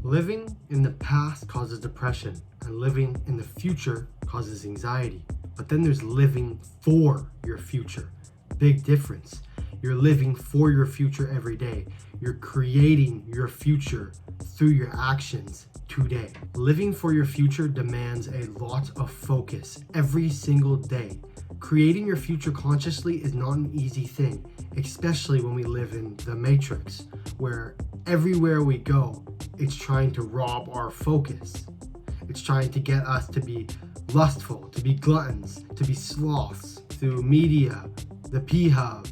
Living in the past causes depression, and living in the future causes anxiety. But then there's living for your future. Big difference. You're living for your future every day. You're creating your future through your actions today. Living for your future demands a lot of focus every single day. Creating your future consciously is not an easy thing, especially when we live in the matrix, where everywhere we go, it's trying to rob our focus. It's trying to get us to be lustful, to be gluttons, to be sloths through media, the P-Hub,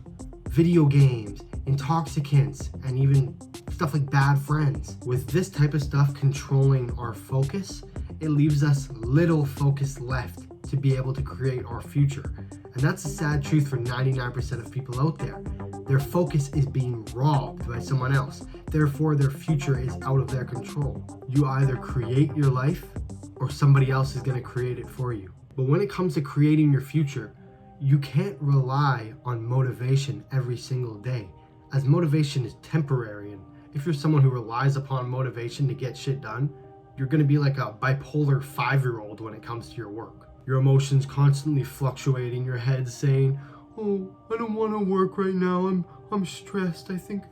video games, intoxicants, and even stuff like bad friends. With this type of stuff controlling our focus, it leaves us little focus left to be able to create our future. And that's the sad truth for 99% of people out there. Their focus is being robbed by someone else. Therefore, their future is out of their control. You either create your life or somebody else is going to create it for you. But when it comes to creating your future, you can't rely on motivation every single day, as motivation is temporary. And if you're someone who relies upon motivation to get shit done, you're going to be like a bipolar 5-year-old when it comes to your work. Your emotions constantly fluctuating, your head saying, "Oh, I don't want to work right now. I'm stressed. I think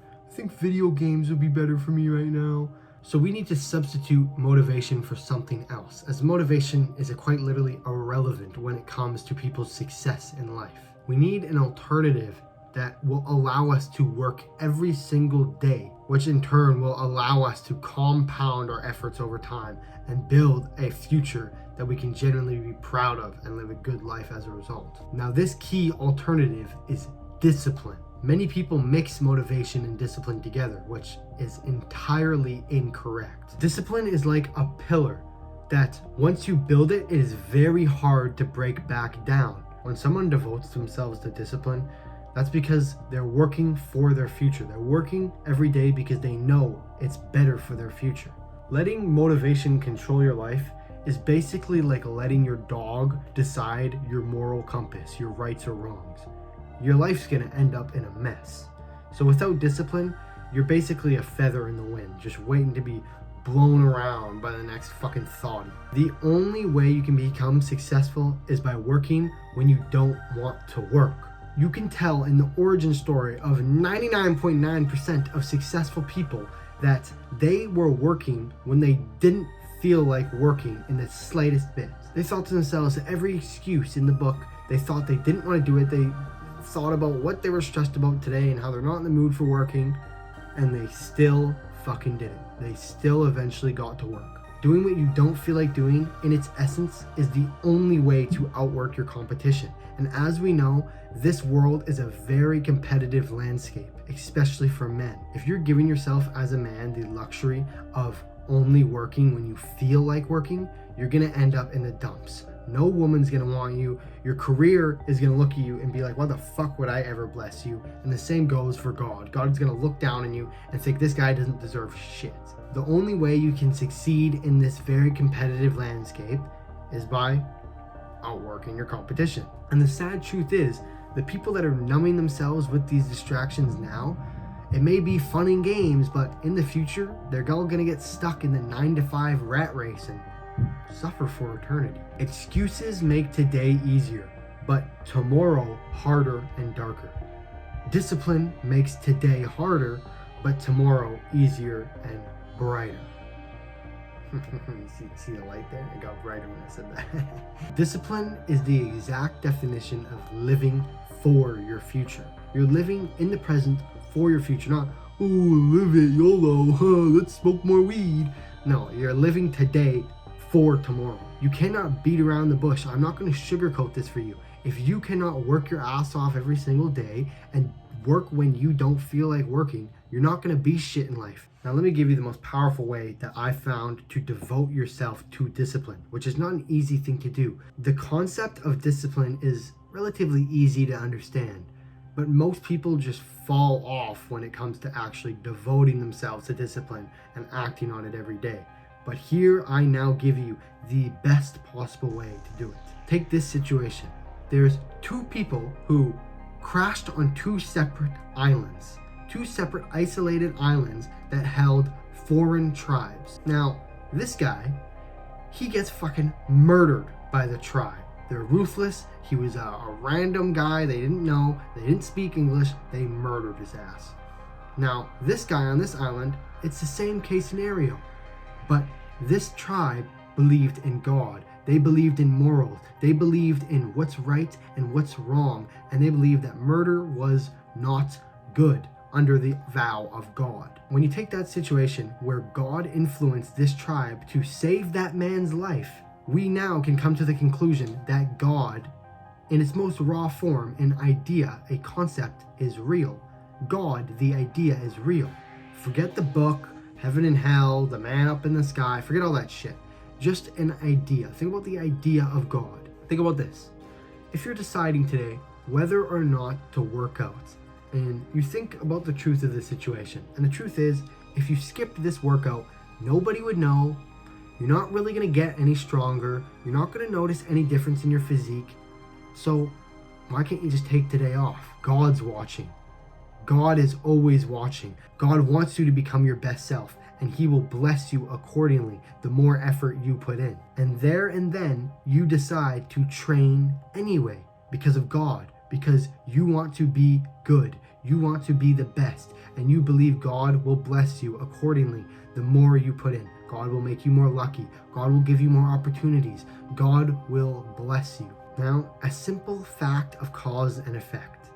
video games would be better for me right now." So we need to substitute motivation for something else, as motivation is quite literally irrelevant when it comes to people's success in life. We need an alternative that will allow us to work every single day, which in turn will allow us to compound our efforts over time and build a future that we can genuinely be proud of and live a good life as a result. Now, this key alternative is discipline. Many people mix motivation and discipline together, which is entirely incorrect. Discipline is like a pillar that once you build it, it is very hard to break back down. When someone devotes themselves to discipline, that's because they're working for their future. They're working every day because they know it's better for their future. Letting motivation control your life is basically like letting your dog decide your moral compass, your rights or wrongs. Your life's gonna end up in a mess. So without discipline, you're basically a feather in the wind, just waiting to be blown around by the next fucking thought. The only way you can become successful is by working when you don't want to work. You can tell in the origin story of 99.9% of successful people that they were working when they didn't feel like working in the slightest bit. They thought to themselves every excuse in the book. They thought they didn't want to do it. They thought about what they were stressed about today and how they're not in the mood for working, and they still fucking did it. They still eventually got to work. Doing what you don't feel like doing, in its essence, is the only way to outwork your competition. And as we know, this world is a very competitive landscape, especially for men. If you're giving yourself as a man the luxury of only working when you feel like working, you're gonna end up in the dumps. No woman's gonna want you. Your career is gonna look at you and be like, "Why the fuck would I ever bless you?" And the same goes for God. God's gonna look down on you and think this guy doesn't deserve shit. The only way you can succeed in this very competitive landscape is by outworking your competition. And the sad truth is, the people that are numbing themselves with these distractions now, it may be fun and games, but in the future, they're all gonna get stuck in the 9-to-5 rat race and suffer for eternity. Excuses make today easier, but tomorrow harder and darker. Discipline makes today harder, but tomorrow easier and brighter. see the light there? It got brighter when I said that. Discipline is the exact definition of living for your future. You're living in the present for your future, not, "Oh, live it, YOLO, let's smoke more weed." No, you're living today for tomorrow. You cannot beat around the bush. I'm not going to sugarcoat this for you. If you cannot work your ass off every single day and work when you don't feel like working, you're not going to be shit in life. Now let me give you the most powerful way that I found to devote yourself to discipline, which is not an easy thing to do. The concept of discipline is relatively easy to understand, but most people just fall off when it comes to actually devoting themselves to discipline and acting on it every day. But here I now give you the best possible way to do it. Take this situation. There's two people who crashed on two separate islands, two separate isolated islands that held foreign tribes. Now, this guy, he gets fucking murdered by the tribe. They're ruthless. He was a random guy. They didn't know. They didn't speak English. They murdered his ass. Now, this guy on this island, it's the same case scenario. But this tribe believed in God. They believed in morals. They believed in what's right and what's wrong. And they believed that murder was not good under the vow of God. When you take that situation where God influenced this tribe to save that man's life, we now can come to the conclusion that God, in its most raw form, an idea, a concept, is real. God, the idea, is real. Forget the book, heaven and hell, the man up in the sky, forget all that shit. Just an idea. Think about the idea of God. Think about this. If you're deciding today whether or not to work out, and you think about the truth of this situation, and the truth is, if you skipped this workout, nobody would know. You're not really going to get any stronger. You're not going to notice any difference in your physique. So why can't you just take today off? God's watching. God is always watching. God wants you to become your best self, and he will bless you accordingly the more effort you put in. And there and then you decide to train anyway because of God, because you want to be good. You want to be the best, and you believe God will bless you accordingly the more you put in. God will make you more lucky. God will give you more opportunities. God will bless you. Now, a simple fact of cause and effect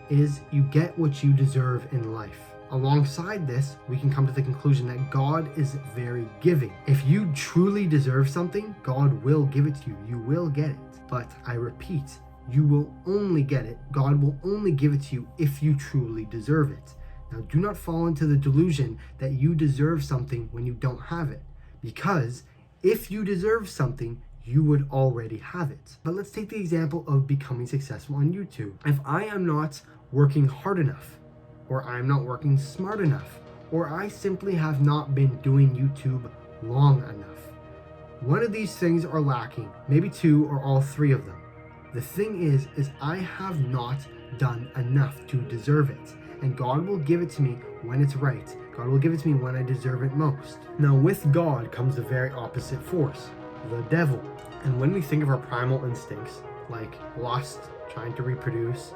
is you get what you deserve in life. Alongside this, we can come to the conclusion that God is very giving. If you truly deserve something, God will give it to you. You will get it. But I repeat, you will only get it. God will only give it to you if you truly deserve it. Now, do not fall into the delusion that you deserve something when you don't have it. Because if you deserve something, you would already have it. But let's take the example of becoming successful on YouTube. If I am not working hard enough, or I'm not working smart enough, or I simply have not been doing YouTube long enough, one of these things are lacking, maybe two or all three of them. The thing is I have not done enough to deserve it. And God will give it to me when it's right. God will give it to me when I deserve it most. Now, with God comes the very opposite force, the devil. And when we think of our primal instincts, like lust, trying to reproduce,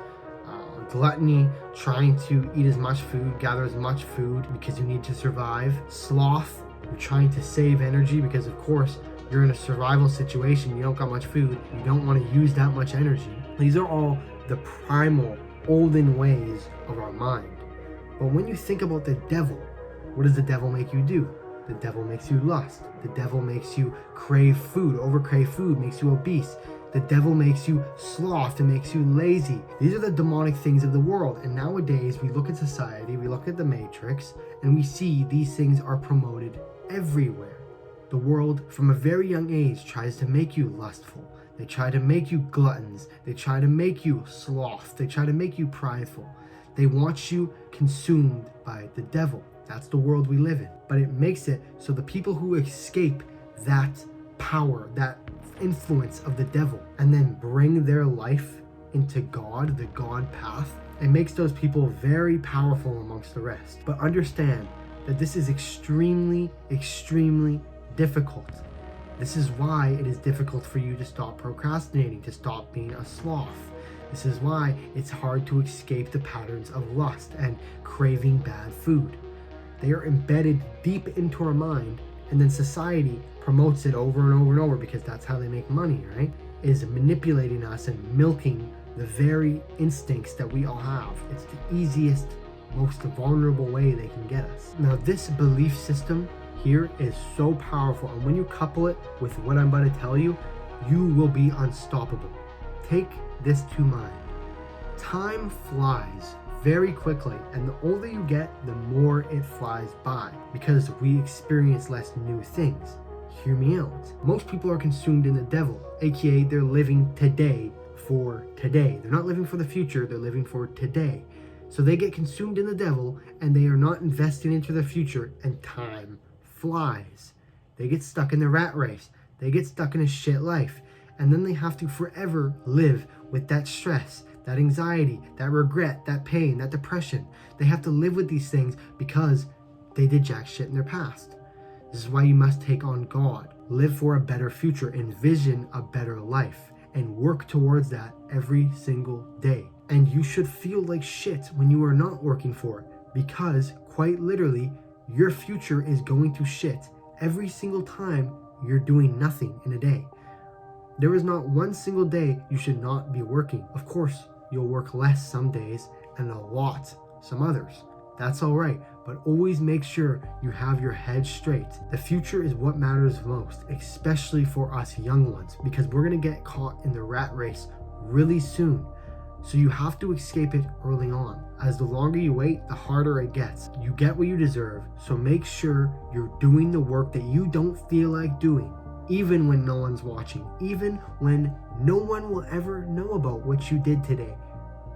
gluttony, trying to eat as much food, gather as much food because you need to survive, sloth, you're trying to save energy because, of course, you're in a survival situation, you don't got much food, you don't want to use that much energy. These are all the primal, olden ways of our mind. But when you think about the devil, what does the devil make you do? The devil makes you lust. The devil makes you crave food, overcrave food, makes you obese. The devil makes you sloth and makes you lazy. These are the demonic things of the world. And nowadays we look at society, we look at the Matrix, and we see these things are promoted everywhere. The world from a very young age tries to make you lustful. They try to make you gluttons. They try to make you sloth. They try to make you prideful. They want you consumed by the devil. That's the world we live in. But it makes it so the people who escape that power, that influence of the devil, and then bring their life into God, the God path, it makes those people very powerful amongst the rest. But understand that this is extremely, extremely difficult. This is why it is difficult for you to stop procrastinating, to stop being a sloth. This is why it's hard to escape the patterns of lust and craving bad food. They are embedded deep into our mind, and then society promotes it over and over and over because that's how they make money, right? Is manipulating us and milking the very instincts that we all have. It's the easiest, most vulnerable way they can get us. Now, this belief system here is so powerful, and when you couple it with what I'm about to tell you, you will be unstoppable. Take this to mind. Time flies very quickly, and the older you get, the more it flies by because we experience less new things. Hear me out. Most people are consumed in the devil, aka they're living today for today. They're not living for the future, they're living for today. So they get consumed in the devil and they are not investing into the future, and time flies. They get stuck in the rat race. They get stuck in a shit life, and then they have to forever live with that stress, that anxiety, that regret, that pain, that depression. They have to live with these things because they did jack shit in their past. This is why you must take on God, live for a better future, envision a better life, and work towards that every single day. And you should feel like shit when you are not working for it, because quite literally, your future is going to shit every single time you're doing nothing in a day. There is not one single day you should not be working. Of course, you'll work less some days and a lot some others. That's all right, but always make sure you have your head straight. The future is what matters most, especially for us young ones, because we're gonna get caught in the rat race really soon. So you have to escape it early on. As the longer you wait, the harder it gets. You get what you deserve, so make sure you're doing the work that you don't feel like doing, even when no one's watching, even when no one will ever know about what you did today.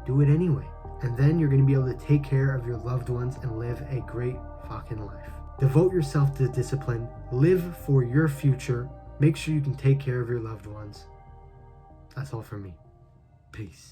Do it anyway. And then you're gonna be able to take care of your loved ones and live a great fucking life. Devote yourself to discipline, live for your future, make sure you can take care of your loved ones. That's all from me. Peace.